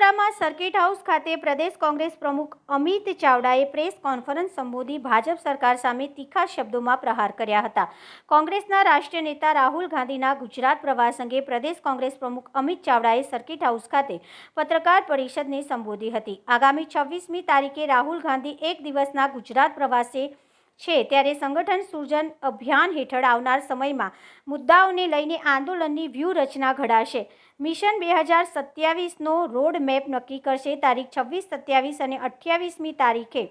વડોદરામાં circuit house ખાતે પ્રદેશ કોંગ્રેસ પ્રમુખ અમિત ચાવડાએ પ્રેસ કોન્ફરન્સ સંબોધી ભાજપ સરકાર સામે તીખા શબ્દોમાં પ્રહાર કર્યા હતા। કોંગ્રેસના રાષ્ટ્રીય નેતા રાહુલ ગાંધીના ગુજરાત પ્રવાસ અંગે પ્રદેશ કોંગ્રેસ પ્રમુખ અમિત ચાવડાએ સર્કિટ હાઉસ ખાતે પત્રકાર પરિષદને સંબોધી હતી। આગામી 26મી તારીખે રાહુલ ગાંધી એક દિવસના ગુજરાત પ્રવાસે છે, ત્યારે સંગઠન સૃજન અભિયાન હેઠળ આવનાર સમયમાં મુદ્દાઓને લઈને આંદોલનની વ્યૂહરચના ઘડાશે। મિશન 2027નો રોડ મેપ નક્કી કરશે। તારીખ 26, 27 અને 28મી તારીખે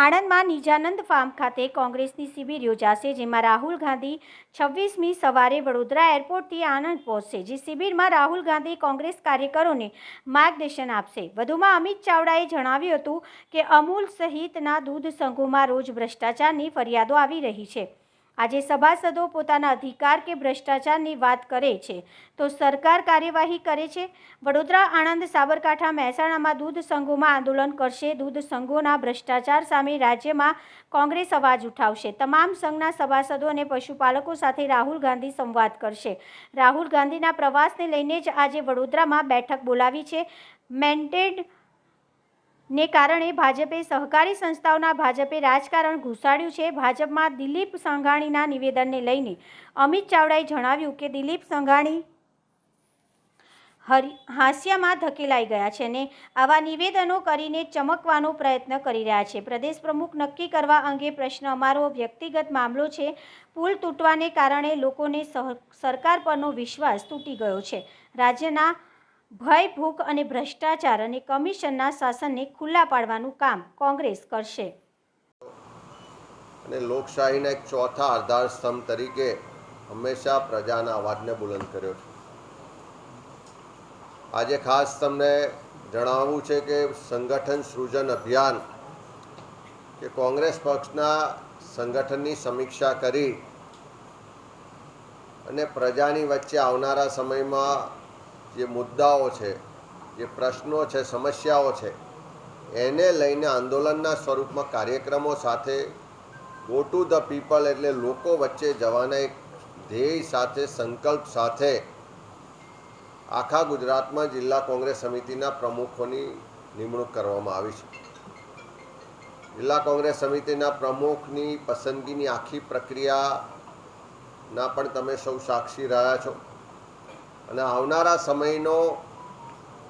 આણંદમાં નિજાનંદ ફાર્મ ખાતે કોંગ્રેસની શિબિર યોજાશે, જેમાં રાહુલ ગાંધી 26મી સવારે વડોદરા એરપોર્ટથી આણંદ પહોંચશે, જે શિબિરમાં રાહુલ ગાંધી કોંગ્રેસ કાર્યકરોને માર્ગદર્શન આપશે। વધુમાં અમિત ચાવડાએ જણાવ્યું હતું કે અમૂલ સહિતના દૂધ સંઘોમાં રોજ ભ્રષ્ટાચારની ફરિયાદો આવી રહી છે। આજે સભાસદો પોતાના અધિકાર કે ભ્રષ્ટાચારની વાત કરે છે તો સરકાર કાર્યવાહી કરે છે। વડોદરા, આણંદ, સાબરકાંઠા, મહેસાણામાં દૂધ સંઘોમાં આંદોલન કરશે। દૂધ સંઘોના ભ્રષ્ટાચાર સામે રાજ્યમાં કોંગ્રેસ અવાજ ઉઠાવશે। તમામ સંઘના સભાસદો અને પશુપાલકો સાથે રાહુલ ગાંધી સંવાદ કરશે। રાહુલ ગાંધીના પ્રવાસને લઈને જ આજે વડોદરામાં બેઠક બોલાવી છે। મેન્ડેટ ને કારણે ભાજપે સહકારી સંસ્થાઓના ભાજપે રાજકારણ ઘુસાડ્યું છે। ભાજપમાં દિલીપ સંઘાણીના નિવેદનને લઈને અમિત ચાવડાએ જણાવ્યું કે દિલીપ સંઘાણી હાસ્યમાં ધકેલાઈ ગયા છે અને આવા નિવેદનો કરીને ચમકવાનો પ્રયત્ન કરી રહ્યા છે। પ્રદેશ પ્રમુખ નક્કી કરવા અંગે પ્રશ્ન અમારો વ્યક્તિગત મામલો છે। પુલ તૂટવાને કારણે લોકોને સરકાર પરનો વિશ્વાસ તૂટી ગયો છે। રાજ્યના ભય, ભૂખ અને ભ્રષ્ટાચાર અને કમિશનના શાસનને ખુલ્લા પાડવાનું કામ કોંગ્રેસ કરશે। અને લોકશાહીના એક ચોથા આધાર સ્તંભ તરીકે હંમેશા પ્રજાના અવાજને બુલંદ કર્યો છે। આજે ખાસ તમને જણાવવું છે કે સંગઠન સૃજન અભિયાન કે કોંગ્રેસ પક્ષના સંગઠનની સમીક્ષા કરી અને પ્રજાની વચ્ચે આવનારા સમયમાં જે મુદ્દાઓ છે, જે પ્રશ્નો છે, સમસ્યાઓ છે, એને લઈને આંદોલનના સ્વરૂપમાં કાર્યક્રમો સાથે ગો ટુ ધ પીપલ એટલે લોકો વચ્ચે જવાના એક ધ્યેય સાથે, સંકલ્પ સાથે આખા ગુજરાતમાં જિલ્લા કોંગ્રેસ સમિતિના પ્રમુખોની નિમણૂક કરવામાં આવી છે। જિલ્લા કોંગ્રેસ સમિતિના પ્રમુખની પસંદગીની આખી પ્રક્રિયાના પણ તમે સૌ સાક્ષી રહ્યા છો અને આવનારા સમયનો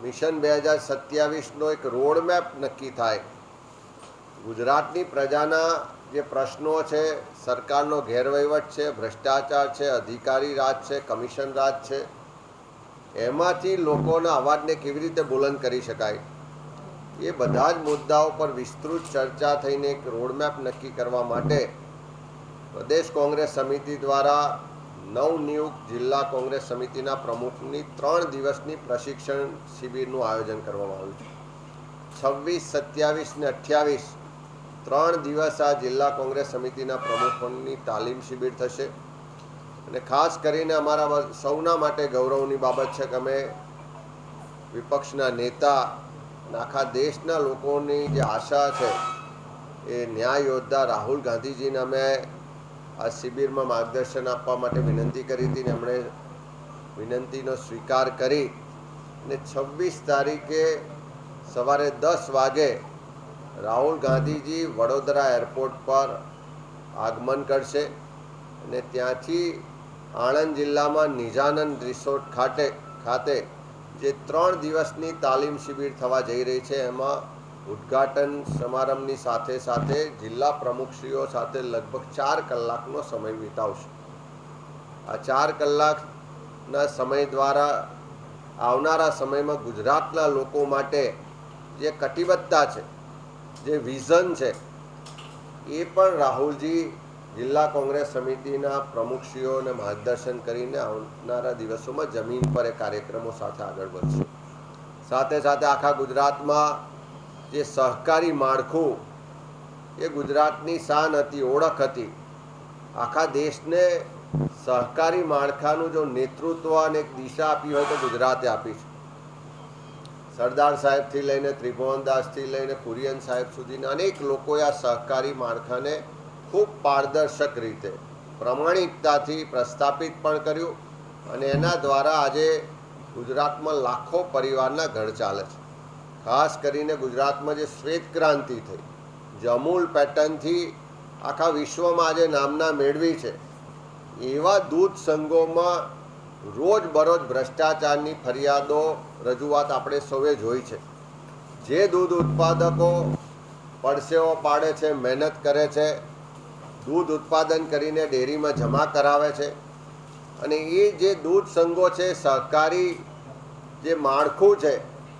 મિશન 2027નો એક રોડમેપ નક્કી થાય। ગુજરાતની પ્રજાના જે પ્રશ્નો છે, સરકારનો ગેરવહીવટ છે, ભ્રષ્ટાચાર છે, અધિકારી રાજ છે, કમિશન રાજ છે, એમાંથી લોકોના અવાજને કેવી રીતે બુલંદ કરી શકાય, એ બધા જ મુદ્દાઓ પર વિસ્તૃત ચર્ચા થઈને એક રોડમેપ નક્કી કરવા માટે પ્રદેશ કોંગ્રેસ સમિતિ દ્વારા નવનિયુક્ત જિલ્લા કોંગ્રેસ સમિતિના પ્રમુખની 3 દિવસની પ્રશિક્ષણ શિબિરનું આયોજન કરવામાં આવ્યું છે। 26, 27 ને 28 3 દિવસ આ જિલ્લા કોંગ્રેસ સમિતિના પ્રમુખોની તાલીમ શિબિર થશે અને ખાસ કરીને અમારા સૌના માટે ગૌરવની બાબત છે કે અમે વિપક્ષના નેતા અને આખા દેશના લોકોની જે આશા છે એ ન્યાય યોદ્ધા રાહુલ ગાંધીજીને અમે આ શિબિરમાં માર્ગદર્શન આપવા માટે વિનંતી કરી હતી ને એમણે વિનંતીનો સ્વીકાર કરી અને 26 તારીખે સવારે 10 વાગે રાહુલ ગાંધીજી વડોદરા એરપોર્ટ પર આગમન કરશે અને ત્યાંથી આણંદ જિલ્લામાં નિજાનંદ રિસોર્ટ ખાતે જે 3 દિવસની તાલીમ શિબિર થવા જઈ રહી છે, એમાં ઉદ્ઘાટન સમારંભની સાથે સાથે જિલ્લા પ્રમુખશ્રીઓ સાથે લગભગ 4 કલાકનો સમય વિતાવશે। આ 4 કલાકના સમય દ્વારા આવનારા સમયમાં ગુજરાતના લોકો માટે જે કટિબદ્ધતા છે, જે વિઝન છે, એ પણ રાહુલજી જિલ્લા કોંગ્રેસ સમિતિના પ્રમુખશ્રીઓને માર્ગદર્શન કરીને આવનારા દિવસોમાં જમીન પર એ કાર્યક્રમો સાથે આગળ વધશે। સાથે સાથે આખા ગુજરાતમાં જે સહકારી માળખું એ ગુજરાતની શાન હતી, ઓળખ હતી। આખા દેશને સહકારી માળખાનું જો નેતૃત્વ અને એક દિશા આપી હોય તો ગુજરાતે આપી છે। સરદાર સાહેબથી લઈને ત્રિભુવનદાસથી લઈને કુરિયન સાહેબ સુધીના અનેક લોકોએ આ સહકારી માળખાને ખૂબ પારદર્શક રીતે પ્રમાણિકતાથી પ્રસ્થાપિત પણ કર્યું અને એના દ્વારા આજે ગુજરાતમાં લાખો પરિવારના ઘર ચાલે છે। ખાસ કરીને ગુજરાતમાં જે શ્વેત ક્રાંતિ થઈ, જે અમૂલ પેટર્નથી આખા વિશ્વમાં આજે નામના મેળવી છે, એવા દૂધ સંઘોમાં રોજબરોજ ભ્રષ્ટાચારની ફરિયાદો રજૂઆત આપણે સૌએ જોઈ છે. જે દૂધ ઉત્પાદકો પરસેવો પાડે છે, મહેનત કરે છે, દૂધ ઉત્પાદન કરીને ડેરીમાં જમા કરાવે છે, અને એ જે દૂધ સંઘો છે, સહકારી જે માળખું છે,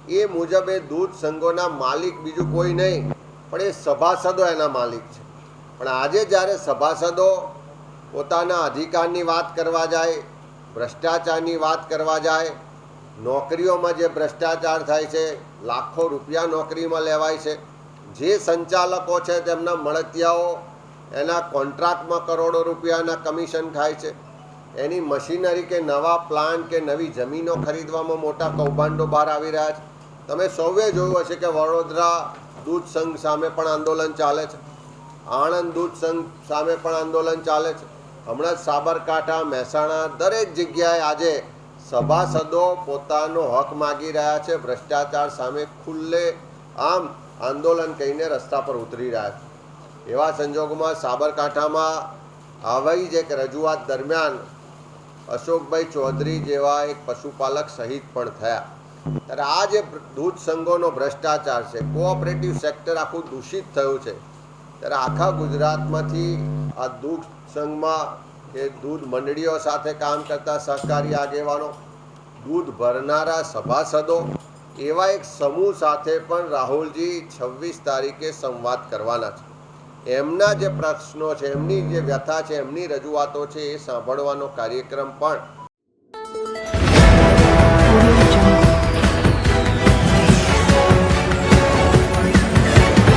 એ મુજબ એ દૂધ સંઘોના માલિક બીજું કોઈ નહીં પણ એ સભાસદો એના માલિક છે. પણ આજે જ્યારે સભાસદો પોતાના અધિકારની વાત કરવા જાય, ભ્રષ્ટાચારની વાત કરવા જાય, નોકરીઓમાં જે ભ્રષ્ટાચાર થાય છે, લાખો રૂપિયા નોકરીમાં લેવાય છે, જે સંચાલકો છે તેમના મળતિયાઓ એના કોન્ટ્રાક્ટમાં કરોડો રૂપિયાના કમિશન ખાય છે, એની મશીનરી કે નવા પ્લાન્ટ કે નવી જમીનો ખરીદવામાં મોટા કૌભાંડો બહાર આવી રહ્યા છે. તમે સૌએ જોયું હશે કે વડોદરા દૂધ સંઘ સામે પણ આંદોલન ચાલે છે, આણંદ દૂધ સંઘ સામે પણ આંદોલન ચાલે છે, હમણાં જ સાબરકાંઠા, મહેસાણા દરેક જગ્યાએ આજે સભાસદો પોતાનો હક માગી રહ્યા છે, ભ્રષ્ટાચાર સામે ખુલ્લે આમ આંદોલન કહીને રસ્તા પર ઉતરી રહ્યા છે. એવા સંજોગોમાં સાબરકાંઠામાં આવી જ એક રજૂઆત દરમિયાન અશોકભાઈ ચૌધરી જેવા એક પશુપાલક શહીદ પણ થયા. ત્યારે આ જે દૂધ સંઘોનો ભ્રષ્ટાચાર છે, કોઓપરેટિવ સેક્ટર આખું દૂષિત થયું છે, ત્યારે આખા ગુજરાતમાંથી આ દૂધ સંઘમાં કે દૂધ મંડળીઓ સાથે કામ કરતા સહકારી આગેવાનો, દૂધ ભરનારા સભાસદો, એવા એક સમૂહ સાથે પણ રાહુલજી 26 તારીખે સંવાદ કરવાના છે. એમના જે પ્રશ્નો છે, એમની જે વ્યથા છે, એમની રજૂઆતો છે, એ સાંભળવાનો કાર્યક્રમ પણ